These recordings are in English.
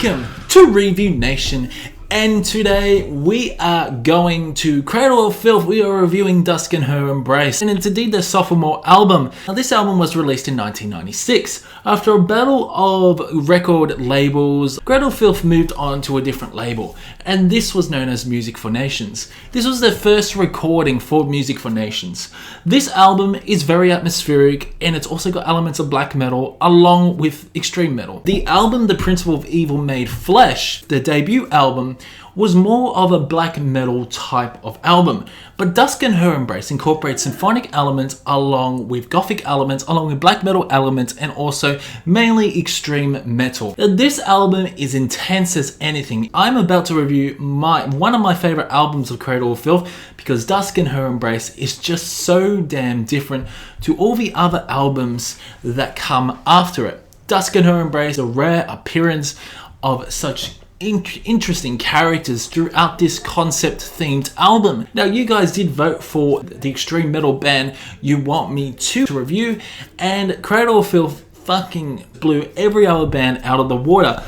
Welcome to Review Nation, and today we are going to Cradle of Filth. We are reviewing Dusk and Her Embrace, and it's indeed their sophomore album. Now, this album was released in 1996. After a battle of record labels, Cradle of Filth moved on to a different label, and this was known as Music for Nations. This was their first recording for Music for Nations. This album is very atmospheric, and it's also got elements of black metal along with extreme metal. The album, The Principle of Evil Made Flesh, their debut album, was more of a black metal type of album, but Dusk and Her Embrace incorporates symphonic elements along with gothic elements, along with black metal elements, and also mainly extreme metal. This album is intense as anything. I'm about to review one of my favorite albums of Cradle of Filth, because Dusk and Her Embrace is just so damn different to all the other albums that come after it. Dusk and Her Embrace, a rare appearance of such interesting characters throughout this concept themed album. Now, you guys did vote for the extreme metal band you want me to review, and Cradle of Filth fucking blew every other band out of the water.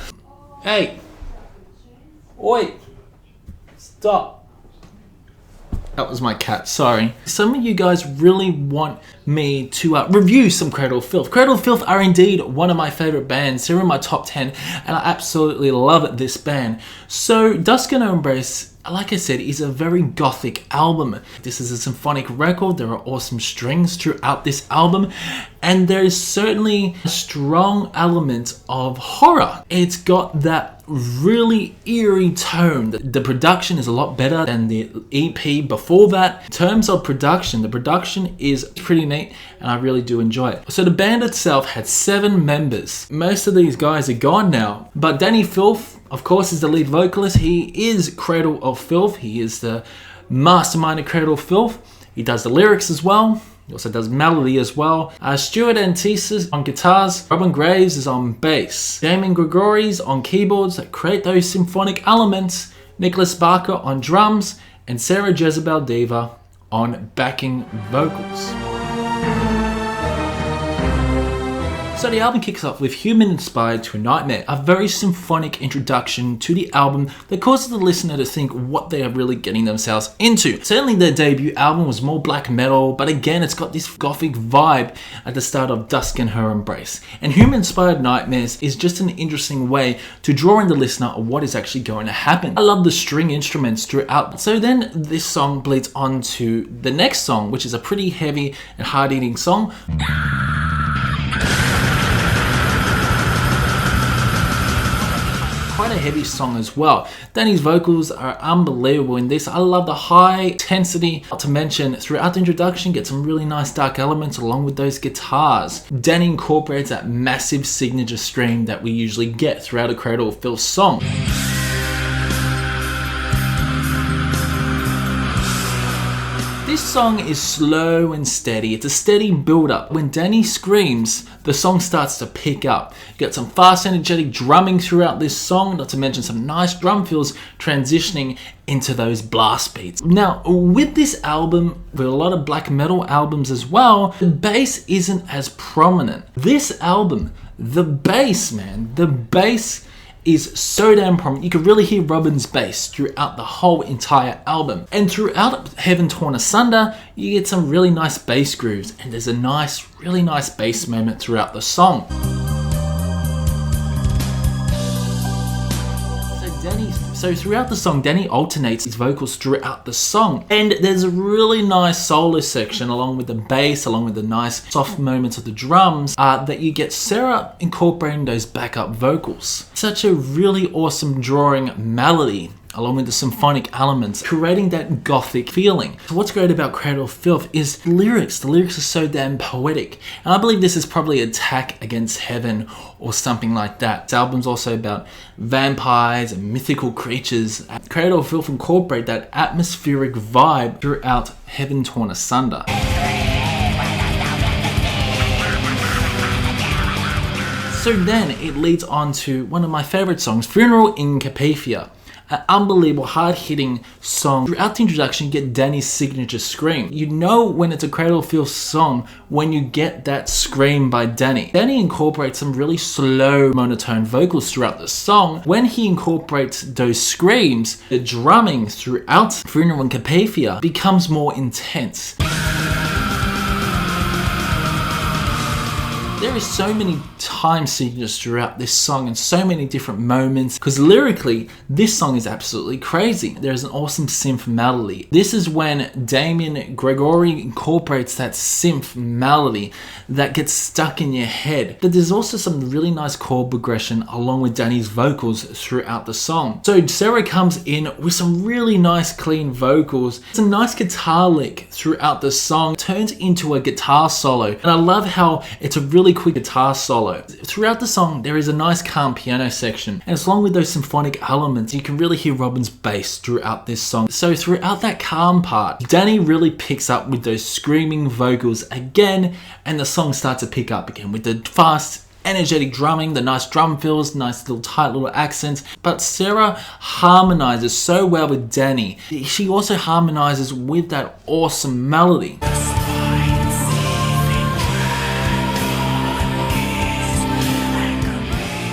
Hey, oi, stop. That was my cat, sorry. Some of you guys really want me to review some Cradle of Filth. Cradle of Filth are indeed one of my favorite bands. They're in my top 10, and I absolutely love this band. So, Dusk and Her Embrace, like I said, is a very gothic album. This is a symphonic record. There are awesome strings throughout this album, and there is certainly a strong element of horror. It's got that really eerie tone. The production is a lot better than the EP before that. In terms of production, the production is pretty neat, and I really do enjoy it. So the band itself had 7 members. Most of these guys are gone now, but Danny Filth, of course, is the lead vocalist. He is Cradle of Filth. He is the mastermind of Cradle of Filth. He does the lyrics as well. He also does melody as well. Stuart Antises on guitars. Robin Graves is on bass. Damon Gregory's on keyboards that create those symphonic elements. Nicholas Barker on drums. And Sarah Jezebel Diva on backing vocals. So the album kicks off with Human Inspired to a Nightmare, a very symphonic introduction to the album that causes the listener to think what they are really getting themselves into. Certainly their debut album was more black metal, but again it's got this gothic vibe at the start of Dusk and Her Embrace. And Human Inspired Nightmares is just an interesting way to draw in the listener of what is actually going to happen. I love the string instruments throughout. So then this song bleeds on to the next song, which is a pretty heavy and hard-hitting song. Quite a heavy song as well. Danny's vocals are unbelievable in this. I love the high intensity. Not to mention, throughout the introduction, get some really nice dark elements along with those guitars. Danny incorporates that massive signature stream that we usually get throughout a Cradle of Filth song. This song is slow and steady. It's a steady build-up. When Danny screams, the song starts to pick up. You get some fast, energetic drumming throughout this song, not to mention some nice drum fills transitioning into those blast beats. Now, with this album, with a lot of black metal albums as well, the bass isn't as prominent. This album, the bass, man, the bass is so damn prominent. You can really hear Robin's bass throughout the whole entire album. And throughout Heaven Torn Asunder, you get some really nice bass grooves, and there's a really nice bass moment throughout the song. So throughout the song, Danny alternates his vocals throughout the song, and there's a really nice solo section along with the bass, along with the nice soft moments of the drums, that you get Sarah incorporating those backup vocals. Such a really awesome drawing melody along with the symphonic elements, creating that gothic feeling. So what's great about Cradle of Filth is the lyrics. The lyrics are so damn poetic. And I believe this is probably Attack Against Heaven or something like that. This album's also about vampires and mythical creatures. Cradle of Filth incorporate that atmospheric vibe throughout Heaven Torn Asunder. So then it leads on to one of my favorite songs, Funeral in Carpathia. An unbelievable, hard-hitting song. Throughout the introduction, you get Danny's signature scream. You know when it's a Cradle of Filth song when you get that scream by Danny. Danny incorporates some really slow, monotone vocals throughout the song. When he incorporates those screams, the drumming throughout Funeral and Carpathia becomes more intense. There is so many time signatures throughout this song and so many different moments because lyrically, this song is absolutely crazy. There's an awesome synth melody. This is when Damien Gregory incorporates that synth melody that gets stuck in your head. But there's also some really nice chord progression along with Danny's vocals throughout the song. So Sarah comes in with some really nice clean vocals. It's a nice guitar lick throughout the song. It turns into a guitar solo. And I love how it's a really quick guitar solo. Throughout the song, there is a nice calm piano section, and along with those symphonic elements, you can really hear Robin's bass throughout this song. So throughout that calm part, Danny really picks up with those screaming vocals again, and the song starts to pick up again with the fast, energetic drumming, the nice drum fills, nice little tight little accents. But Sarah harmonizes so well with Danny. She also harmonizes with that awesome melody.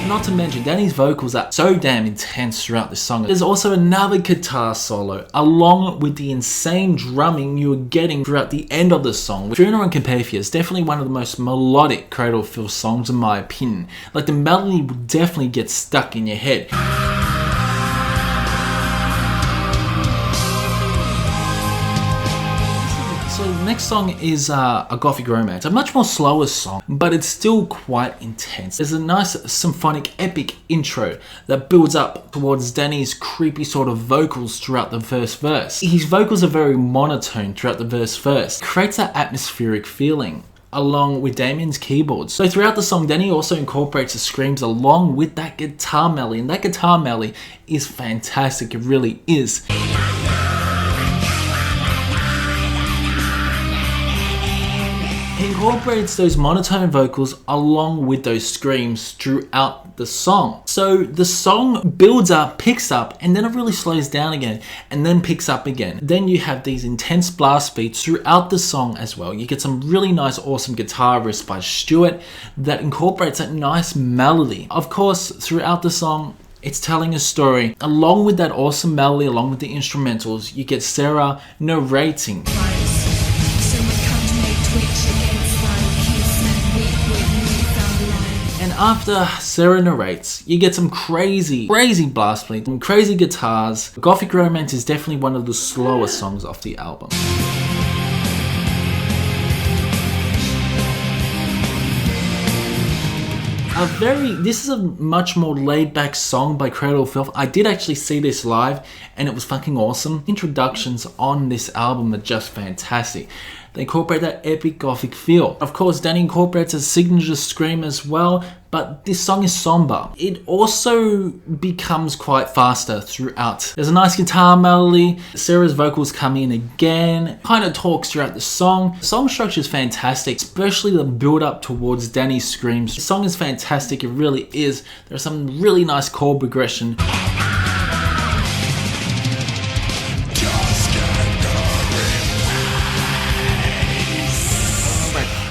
Not to mention, Danny's vocals are so damn intense throughout the song. There's also another guitar solo, along with the insane drumming you're getting throughout the end of the song. Funeral and Carpathia is definitely one of the most melodic Cradle of Filth songs in my opinion. Like, the melody will definitely get stuck in your head. So the next song is a Gothic Romance, a much more slower song, but it's still quite intense. There's a nice symphonic epic intro that builds up towards Danny's creepy sort of vocals throughout the first verse. His vocals are very monotone throughout the verse. It creates that atmospheric feeling along with Damien's keyboards. So throughout the song, Danny also incorporates the screams along with that guitar melody, and that guitar melody is fantastic, it really is. He incorporates those monotone vocals along with those screams throughout the song. So the song builds up, picks up, and then it really slows down again, and then picks up again. Then you have these intense blast beats throughout the song as well. You get some really nice, awesome guitar riffs by Stuart that incorporates that nice melody. Of course, throughout the song, it's telling a story. Along with that awesome melody, along with the instrumentals, you get Sarah narrating. And after Sarah narrates, you get some crazy blast beats, some crazy guitars. Gothic Romance is definitely one of the slower songs off the album. This is a much more laid-back song by Cradle of Filth. I did actually see this live, and it was fucking awesome. Introductions on this album are just fantastic. They incorporate that epic gothic feel. Of course, Danny incorporates a signature scream as well, but this song is somber. It also becomes quite faster throughout. There's a nice guitar melody, Sarah's vocals come in again, kind of talks throughout the song. The song structure is fantastic, especially the build up towards Danny's screams. The song is fantastic, it really is. There's some really nice chord progression.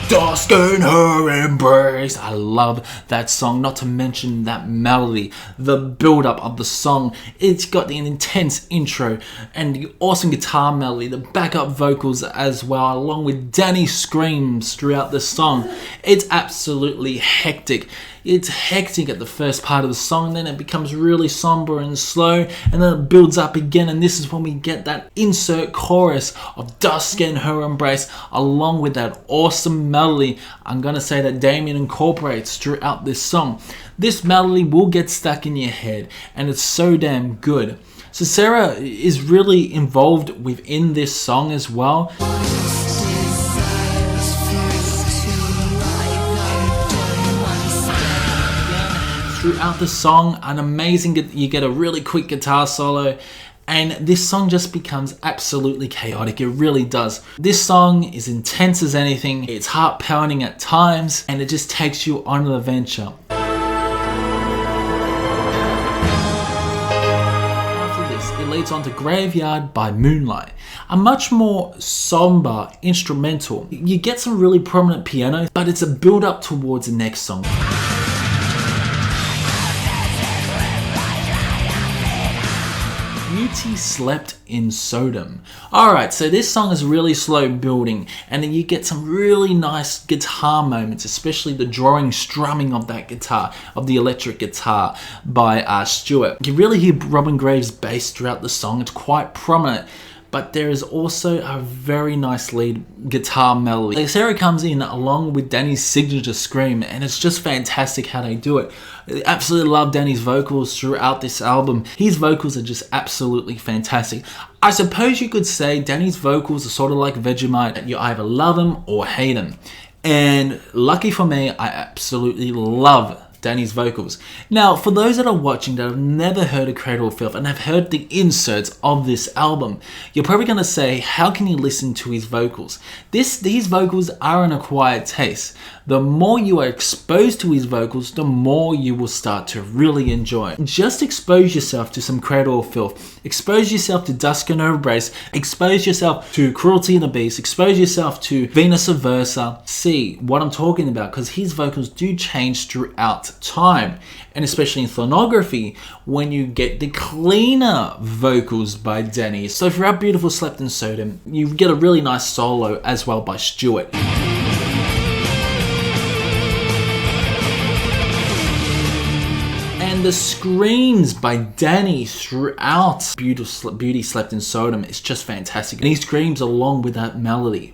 Dusk and Her Embrace. I love that song, not to mention that melody, the build-up of the song. It's got the intense intro and the awesome guitar melody, the backup vocals as well, along with Danny's screams throughout the song. It's absolutely hectic. It's hectic at the first part of the song, then it becomes really somber and slow, and then it builds up again, and this is when we get that insert chorus of Dusk and Her Embrace, along with that awesome melody I'm gonna say that Damien incorporates throughout this song. This melody will get stuck in your head, and it's so damn good. So Sarah is really involved within this song as well. Throughout the song, you get a really quick guitar solo, and this song just becomes absolutely chaotic. It really does. This song is intense as anything. It's heart pounding at times, and it just takes you on an adventure. After it's onto Graveyard by Moonlight, a much more somber instrumental. You get some really prominent piano, but it's a build up towards the next song. Beauty Slept in Sodom. Alright, so this song is really slow building, and then you get some really nice guitar moments, especially the drawing strumming of that guitar, of the electric guitar by Stewart. You really hear Robin Graves' bass throughout the song, it's quite prominent. But there is also a very nice lead guitar melody. Sarah comes in along with Danny's signature scream, and it's just fantastic how they do it. I absolutely love Danny's vocals throughout this album. His vocals are just absolutely fantastic. I suppose you could say Danny's vocals are sort of like Vegemite. You either love him or hate him. And lucky for me, I absolutely love Danny's vocals. Now, for those that are watching that have never heard of Cradle of Filth and have heard the inserts of this album, you're probably going to say, how can you listen to his vocals? These vocals are an acquired taste. The more you are exposed to his vocals, the more you will start to really enjoy. Just expose yourself to some Cradle of Filth. Expose yourself to Dusk and Her Embrace. Expose yourself to Cruelty and the Beast. Expose yourself to Venus of Versa. See what I'm talking about, because his vocals do change throughout time, and especially in Thornography when you get the cleaner vocals by Danny. So throughout Beautiful Slept in Sodom, you get a really nice solo as well by Stewart. And the screams by Danny throughout Beauty Slept in Sodom is just fantastic, and he screams along with that melody.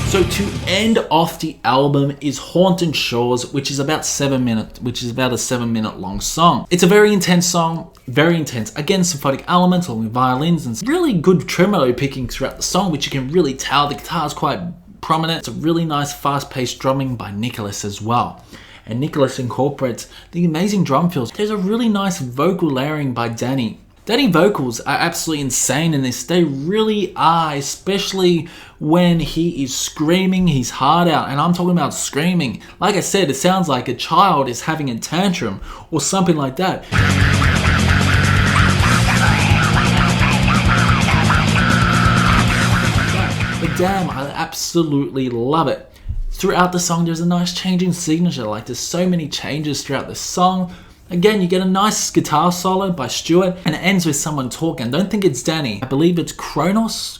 So to end off the album is Haunted Shores, which is about a 7-minute long song. It's a very intense song, very intense. Again, symphonic elements along with violins and really good tremolo picking throughout the song, which you can really tell. The guitar is quite prominent. It's a really nice fast-paced drumming by Nicholas as well. And Nicholas incorporates the amazing drum fills. There's a really nice vocal layering by Danny. Danny vocals are absolutely insane in this. They really are, especially when he is screaming his heart out. And I'm talking about screaming. Like I said, it sounds like a child is having a tantrum or something like that. But damn, I absolutely love it. Throughout the song, there's a nice change in signature. Like, there's so many changes throughout the song. Again, you get a nice guitar solo by Stewart, and it ends with someone talking. I don't think it's Danny. I believe it's Kronos.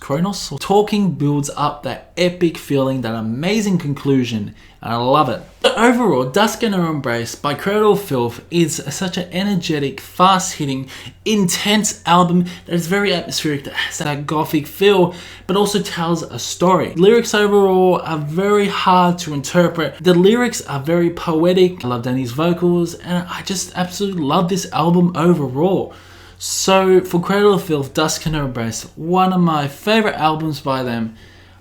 Talking builds up that epic feeling, that amazing conclusion, and I love it. But overall, Dusk and Her Embrace by Cradle of Filth is such an energetic, fast-hitting, intense album that is very atmospheric, that has that gothic feel, but also tells a story. Lyrics overall are very hard to interpret. The lyrics are very poetic. I love Danny's vocals, and I just absolutely love this album overall. So for Cradle of Filth, Dusk and Her Embrace, one of my favorite albums by them.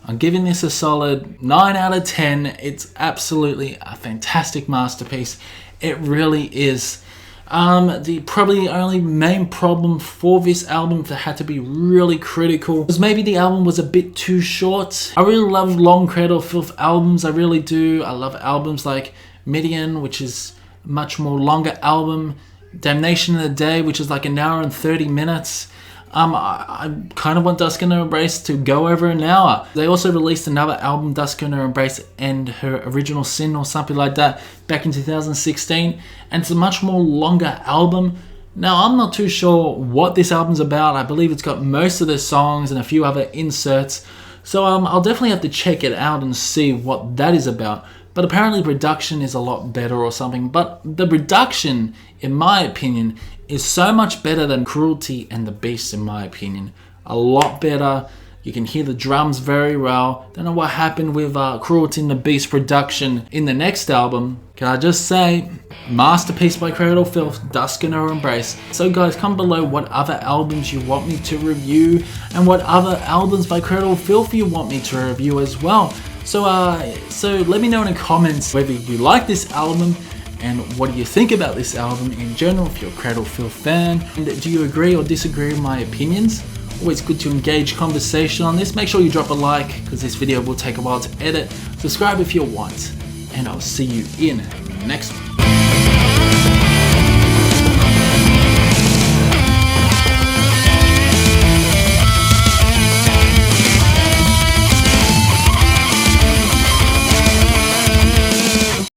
I'm giving this a solid 9 out of 10. It's absolutely a fantastic masterpiece. It really is. The probably only main problem for this album, if I had to be really critical, was maybe the album was a bit too short. I really love long Cradle of Filth albums. I really do. I love albums like Midian, which is a much more longer album. Damnation in the Day, which is like 1 hour and 30 minutes. I kind of want Dusk and Her Embrace to go over an hour. They also released another album, Dusk and Her Embrace and Her Original Sin or something like that, back in 2016. And it's a much more longer album. Now, I'm not too sure what this album's about. I believe it's got most of the songs and a few other inserts. So I'll definitely have to check it out and see what that is about. But apparently production is a lot better or something. But the production, in my opinion, is so much better than Cruelty and the Beast, in my opinion. A lot better. You can hear the drums very well. Don't know what happened with Cruelty and the Beast production in the next album. Can I just say, masterpiece by Cradle of Filth, Dusk and Her Embrace. So guys, comment below what other albums you want me to review and what other albums by Cradle of Filth you want me to review as well. So let me know in the comments whether you like this album and what do you think about this album in general if you're a Cradle of Filth fan. And do you agree or disagree with my opinions? Always good to engage conversation on this. Make sure you drop a like because this video will take a while to edit. Subscribe if you want. and I'll see you in the next one.